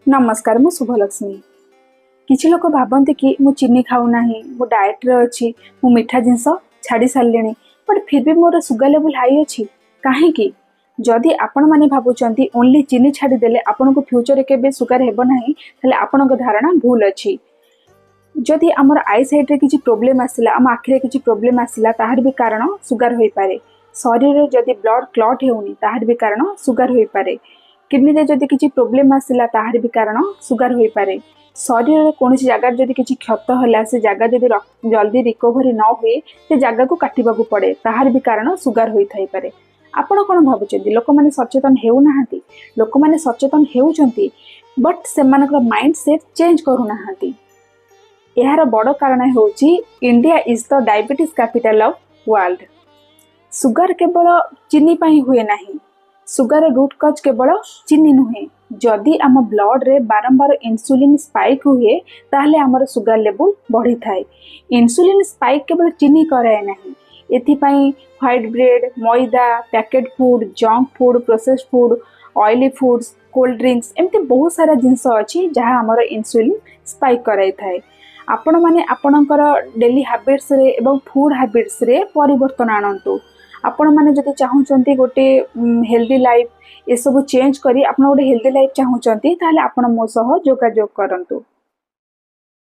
नमस्कार मु शुभलक्ष्मी। किछि लोक भाबंती कि मु चीनी खाऊ नाही, मु डाएट रे अछि, मु मीठा जिंस छाड़ी सारलेनी, बट फिर भी मोर सुगर लेवल हाई अछि काहे कि जदि आपण माने भाबुचंती ओनली चीनी छाड़ी देले आपण को फ्यूचर केबे सुगर हेबो नाही तले आपण को धारणा भूल अछि। जदि हमर आई साइट रे किछि प्रॉब्लम आसिला, हम आखि रे किछि प्रॉब्लम आसिला ताहार भी कारण सुगर होई पारे। शरीर रे जदि ब्लड क्लॉट हेउनी ताहार भी कारण सुगर होई पारे। किडनी रे जदि किछि प्रॉब्लम आसिला ताहार भी कारण सुगर होई पारे। शरीर रे कोनोसी जगह जदि किछि क्षत होला से जगह जदि जल्दी रिकवरी न हुए से जगह को काटिबाकू पड़े ताहार भी कारण सुगर होई थाई पारे। आपण कोन भाबुचंती लोक माने सचेतन हेउ नाहांती, लोक माने सचेतन हेउचंती बट सेमानकर माइंड सेट चेंज करू नाहांती। एहार बड़ कारण होची India is the diabetes capital of world. Sugar केवल चीनी पाई हुए नाही, सुगर रूट कज केवल चीनी नुहे। जदि आम ब्लड रे बारंबार इंसुलिन स्पाइक हुए ताहले हमर सुगर लेवल बढ़ी थाए। इंसुलिन स्पाइक केवल चीनी कराए नाही, एथिपाई व्हाइट ब्रेड, मैदा, packet food, junk food, processed food, oily foods, cold drinks एमती बहुत सारा जिंस अछि जहां हमर इंसुलिन स्पाइक कराई थाए। आपण माने आपणकर डेली हैबिट्स रे एवं फूड हैबिट्स रे परिवर्तन आनंतु। आपण माने जदि चाहूचंती गोटे हेल्दी लाइफ ए सब चेंज करी आपण गोटे हेल्दी लाइफ चाहूचंती ताहले आपण मो सह जोगाजोग करंतु।